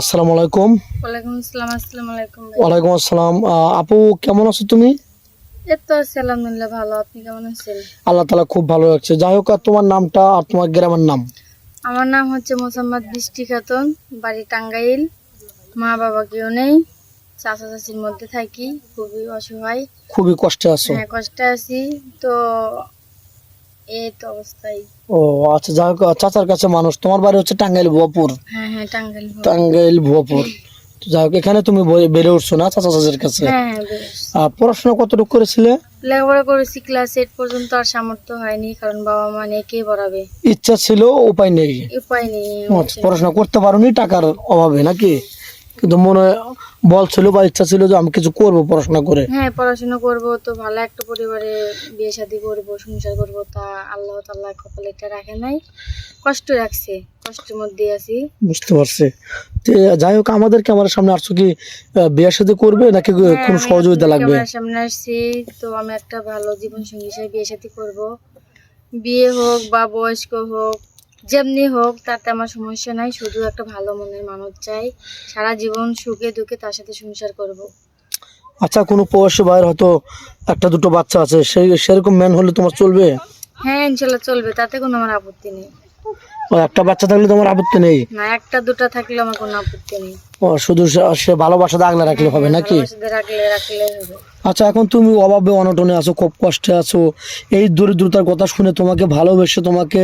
আসসালামু আলাইকুম। ওয়ালাইকুম আসসালাম। আসসালামু আলাইকুম ভাই। ওয়ালাইকুম আসসালাম। আপু কেমন আছো তুমি? এই তো আছি আলহামদুলিল্লাহ ভালো। আপনি কেমন আছেন? আল্লাহ তাআলা খুব ভালো রাখছে। যাই হোক, আর তোমার নামটা আর তোমার গ্রামের নাম? আমার নাম হচ্ছে মোসাম্মদ বৃষ্টি খাতুন, বাড়ি টাঙ্গাইল। মা বাবা কেউ নেই, চাচা চাচির মধ্যে থাকি, খুবই অসহায়। খুবই কষ্টে আছো? হ্যাঁ, কষ্টে আছি তো, এই তো অবস্থায়। ও আচ্ছা, যাই হোক, চাচার কাছে মানুষ। তোমার বাড়ি হচ্ছে টাঙ্গাইল ভুয়াপুর? হ্যাঁ হ্যাঁ, টাঙ্গাইল। টাঙ্গাইল ভুয়াপুর। তো যাই হোক, এখানে তুমি বেড়ে উঠছো না চাচা চাচির কাছে? হ্যাঁ হ্যাঁ, বেশ। পড়াশোনা কতটুকু করেছিলে? লেখাপড়া করেছি ক্লাস 8 পর্যন্ত, আর সামর্থ্য হয়নি, কারণ বাবা মা নেই, কে পড়াবে? ইচ্ছা ছিল, উপায় নেই। উপায় নেই। আচ্ছা, পড়াশোনা করতে পারোনি টাকার অভাবে নাকি? কিন্তু মনে বল ছিল বা ইচ্ছা ছিল যে আমি কিছু করব পড়াশোনা করে। হ্যাঁ, পড়াশোনা করব তো, ভালো একটা পরিবারে বিয়ে শাদী করব, সংসার করব, তা আল্লাহ তাআলা কপালে এটা রাখে নাই, কষ্ট রাখছে, কষ্টের মধ্যে আছি। বুঝতে পারছি। তো যাই হোক, আমার সামনে আসছো কি বিয়ে শাদী করবে নাকি হ্যাঁ, কোনো আমি সহযোগিতা আপনাদের লাগবে? ক্যামেরার সামনে আসছি তো, আমি একটা ভালো জীবন সঙ্গী হিসেবে বিয়ে শাদী করব। বিয়ে হোক বা বয়স্ক হোক, যেমনি হোক, তাতে আমার সমস্যা নাই, শুধু একটা ভালো মনের মানুষ চাই, সারা জীবন সুখে দুঃখে তার সাথে সংসার করব। আচ্ছা, কোনো প্রবাসী ভাইয়ের হয়তো একটা দুটো বাচ্চা আছে, সেরকম ম্যান হলে তোমার চলবে? হ্যাঁ, ইনশাল্লাহ চলবে, তাতে কোনো আমার আপত্তি নেই। ও, একটা বাচ্চা থাকলে তোমার আপত্তি নেই? না, একটা দুটা থাকলে আমার কোনো আপত্তি নেই। ও, শুধু সে ভালোবাসাতে আগলে রাখলে হবে নাকি? ভালোবাসাতে রাখলে হবে। আচ্ছা, এখন তুমি অভাবে অনটনে আছো, খুব কষ্টে আছো। এই দরিদ্রতার কথা শুনে তোমাকে ভালোবেসে তোমাকে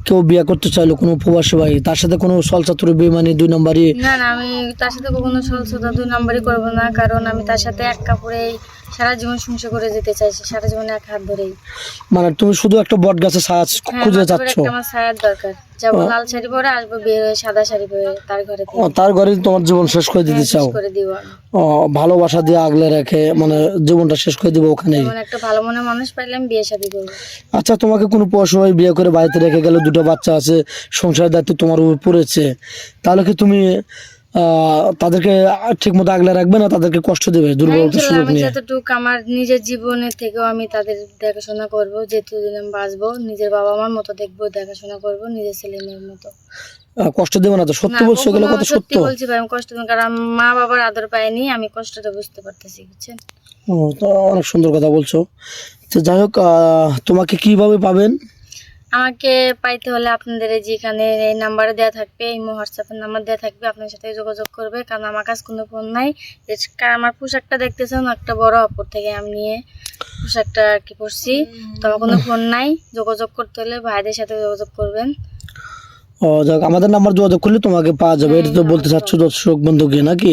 কেউ বিয়ে করতে চাইলো, কোনো প্রবাসী ভাই, তার সাথে কোনো ছলচাতুরি বেইমানি দুই নম্বরই? না না, আমি তার সাথে কখনো সলসতা 2 নাম্বারই করবো না, কারণ আমি তার সাথে এক কাপড়েই সারা জীবন সংসার করে যেতে চাইছি, সারা জীবন এক হাত ধরেই। মানে তুমি শুধু একটা বট গাছে ছায়া হ্যাঁ, খুঁজে মাথার উপরে যাচ্ছ? একটা আমার ছায়ার দরকার। যাবো লাল শাড়ি পরে, আসবো বের হয়ে সাদা শাড়ি পরে তার ঘরে থেকে। তার ঘরে তোমার জীবন শেষ করে দিতে হ্যাঁ, শেষ চাও? করে দিব আমি। ভালোবাসা দিয়ে আগলে রেখে মানে জীবনটা শেষ করে দিব ওখানেই? এমন একটা ভালো মনের মানুষ পাইলে আমি বিয়ে শাদী করবো। আচ্ছা, তোমাকে কোনো পশুভাই বিয়ে করে বাড়িতে রেখে গেলে, দুটো বাচ্চা আছে, সংসারের দায়িত্ব তোমার উপর পড়েছে, তাহলে কি তুমি তাদেরকে ঠিক মতো আগলে রাখবে না তাদেরকে কষ্ট দেবে হ্যাঁ, দুর্বলতার ইনশাল্লাহ সুযোগ আমি নিয়ে? যতটুকু আমার নিজের জীবনের থেকেও আমি তাদের দেখাশোনা করব, যেতদিন আমি বাঁচবো, নিজের বাবা মার মতো দেখবো, দেখাশোনা করব, নিজের ছেলে মেয়ের মতো। কষ্ট দেবে না তো? সত্য না, বলছো, এগুলো কখনো কথা সত্যি সত্য? বলছি ভাই, আমি কষ্ট দিই, কারণ মা বাবার আদর পাইনি, আমি কষ্টটা বুঝতে পারতেছি, বুঝছেন? ও, তো অনেক সুন্দর কথা বলছো। তো যাই হোক, তোমাকে কিভাবে পাবেন? আমাকে পাইতে হলে আপনাদের যেখানে এই নাম্বারে দেওয়া থাকবে, এই হোয়াটসঅ্যাপের নাম্বার দেওয়া থাকবে, আপনার সাথে যোগাযোগ করবে, কারণ আমার কাছে কোনো ফোন নাই। আমার পোশাকটা দেখতেছেন, একটা বড় অপর থেকে আমি নিয়ে পোশাকটা আর কি পরছি, তো আমার কোনো ফোন নাই। যোগাযোগ করতে হলে ভাইদের সাথে যোগাযোগ করবেন। যাক, আমাদের নাম্বার যোগাযোগ করলে তোমাকে পাওয়া যাবে, এটা তো বলতে চাচ্ছ দর্শক বন্ধুকে নাকি?